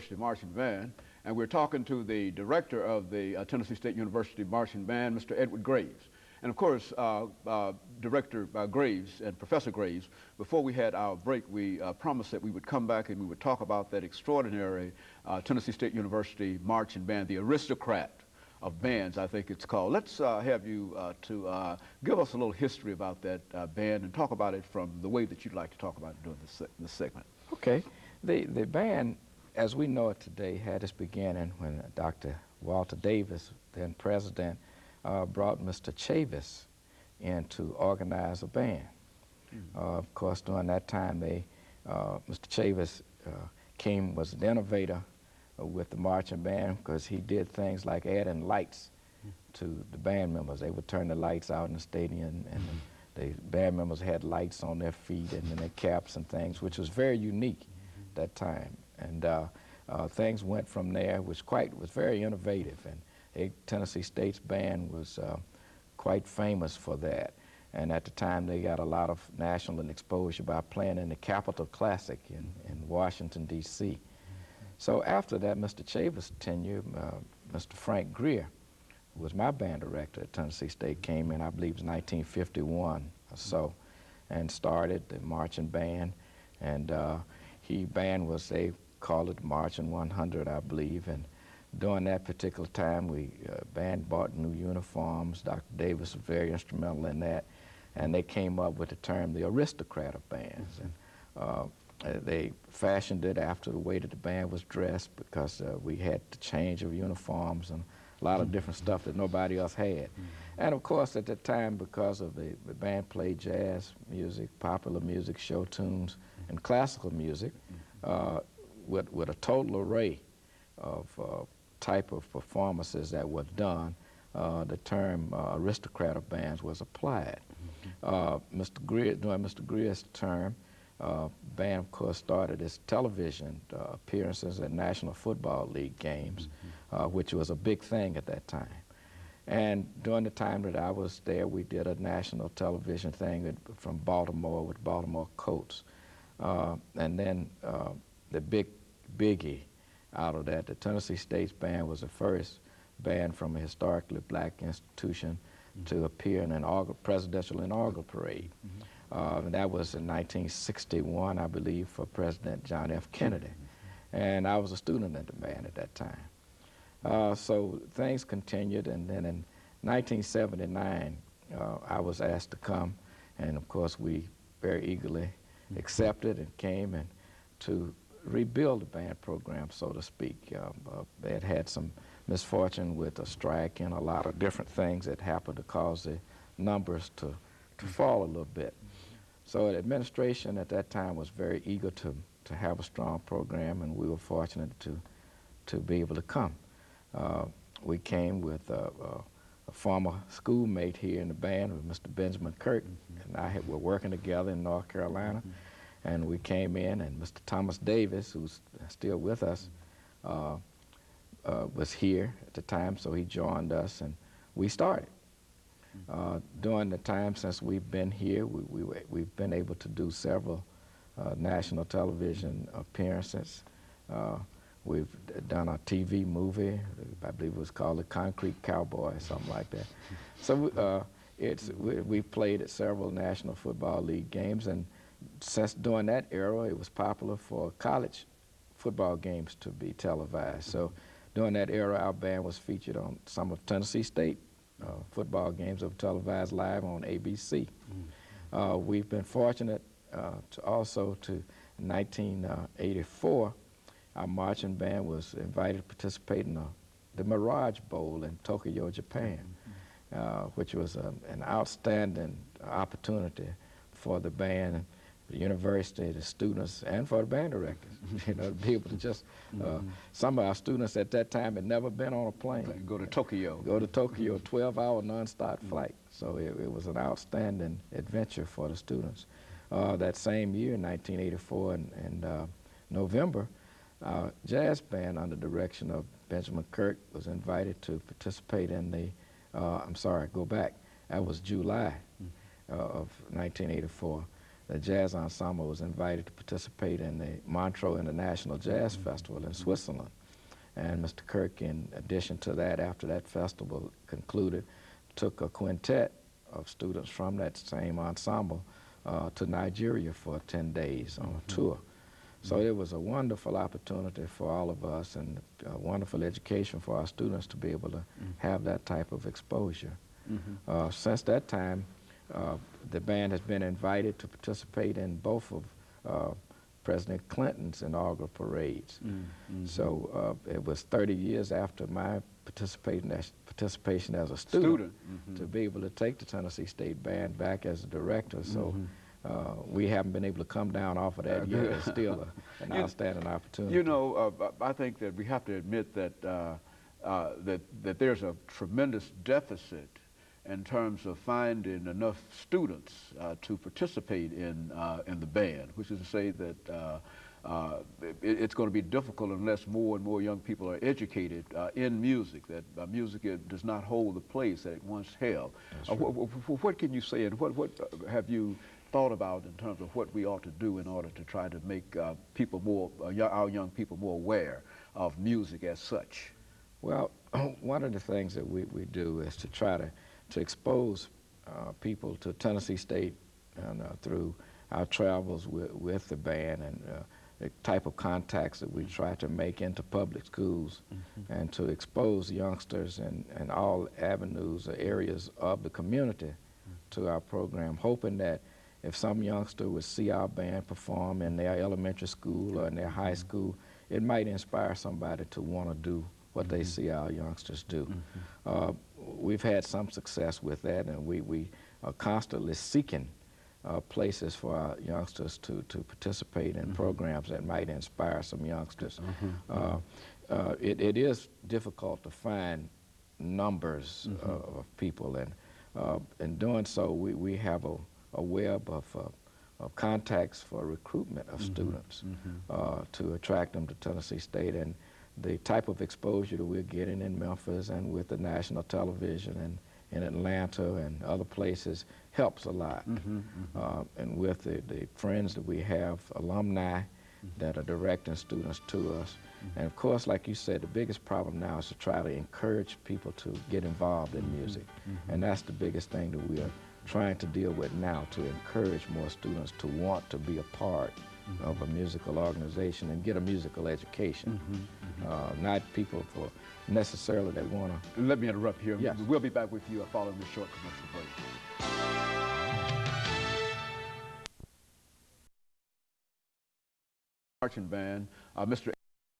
University Marching Band, and we're talking to the director of the Tennessee State University Marching Band, Mr. Edward Graves. And of course, Director Graves and Professor Graves, before we had our break, we promised that we would come back and we would talk about that extraordinary Tennessee State University Marching Band, the aristocrat of bands, I think it's called. Let's have you to give us a little history about that band and talk about it from the way that you'd like to talk about it during this segment. Okay. The band, as we know it today, had its beginning when Dr. Walter Davis, then president, brought Mr. Chavis in to organize a band. Of course, during that time, Mr. Chavis was an innovator with the marching band because he did things like adding lights to the band members. They would turn the lights out in the stadium, and the band members had lights on their feet and in their caps and things, which was very unique at that time. And things went from there, was very innovative. And Tennessee State's band was quite famous for that. And at the time, they got a lot of national exposure by playing in the Capitol Classic in Washington, D.C. So after that, Mr. Chavis' tenure, Mr. Frank Greer, who was my band director at Tennessee State, came in, I believe it was 1951 or so, and started the marching band. And they called it Marching 100, I believe. And during that particular time, band bought new uniforms. Dr. Davis was very instrumental in that. And they came up with the term the aristocrat of bands. And they fashioned it after the way that the band was dressed, because we had the change of uniforms and a lot of different stuff that nobody else had. And of course, at that time, because of the band played jazz music, popular music, show tunes, and classical music, with a total array of type of performances that were done, the term aristocrat of bands was applied. During Mr. Greer's term, band, of course, started its television appearances at National Football League games, which was a big thing at that time. And during the time that I was there, we did a national television thing from Baltimore with Baltimore Colts. And then the biggie out of that, the Tennessee State's band was the first band from a historically black institution to appear in an presidential inaugural parade. And that was in 1961, I believe, for President John F. Kennedy. And I was a student in the band at that time. So things continued, and then in 1979, I was asked to come, and of course we very eagerly accepted and came and to rebuild the band program, so to speak. They had had some misfortune with a strike and a lot of different things that happened to cause the numbers to fall a little bit. So the administration at that time was very eager to have a strong program, and we were fortunate to be able to come. We came with a former schoolmate here in the band, with Mr. Benjamin Kirk, and I were working together in North Carolina. And we came in, and Mr. Thomas Davis, who's still with us, was here at the time, so he joined us, and we started. During the time since we've been here, we've been able to do several national television appearances. We've done a TV movie, I believe it was called The Concrete Cowboy, or something like that. So we've played at several National Football League games, and since during that era, it was popular for college football games to be televised. So during that era, our band was featured on some of Tennessee State football games that were televised live on ABC. We've been fortunate in 1984, our marching band was invited to participate in the Mirage Bowl in Tokyo, Japan, which was an outstanding opportunity for the band, the university, the students, and for the band directors, to be able to just, some of our students at that time had never been on a plane. Go to Tokyo. Go to Tokyo, 12-hour nonstop flight. So it was an outstanding adventure for the students. That same year, in 1984, in November, our jazz band under direction of Benjamin Kirk was invited to participate in the, that was July of 1984. the jazz ensemble was invited to participate in the Montreux International Jazz Festival in Switzerland. And Mr. Kirk, in addition to that, after that festival concluded, took a quintet of students from that same ensemble to Nigeria for 10 days on a tour. So it was a wonderful opportunity for all of us and a wonderful education for our students to be able to have that type of exposure. Since that time, the band has been invited to participate in both of President Clinton's inaugural parades. So it was 30 years after my participation as a student to be able to take the Tennessee State Band back as a director. So we haven't been able to come down off of that yet. It's still an outstanding opportunity. You know, I think that we have to admit that that there's a tremendous deficit in terms of finding enough students to participate in the band, which is to say that it's going to be difficult unless more and more young people are educated in music, that music does not hold the place that it once held. What can you say, and what have you thought about in terms of what we ought to do in order to try to make people more, our young people more aware of music as such? Well, one of the things that we do is to try to expose people to Tennessee State and through our travels with the band and the type of contacts that we try to make into public schools and to expose youngsters in all avenues or areas of the community to our program, hoping that if some youngster would see our band perform in their elementary school or in their high school, it might inspire somebody to want to do what they see our youngsters do. We've had some success with that, and we are constantly seeking places for our youngsters to participate in programs that might inspire some youngsters. It is difficult to find numbers of people, and in doing so, we have a web of contacts for recruitment of students to attract them to Tennessee State. And the type of exposure that we're getting in Memphis and with the national television and in Atlanta and other places helps a lot. And with the friends that we have, alumni that are directing students to us. And of course, like you said, the biggest problem now is to try to encourage people to get involved in music. And that's the biggest thing that we are trying to deal with now, to encourage more students to want to be a part of a musical organization and get a musical education. Not people for necessarily that want to. Let me interrupt here. Yes. We'll be back with you following this short commercial break. Marching band, Mr.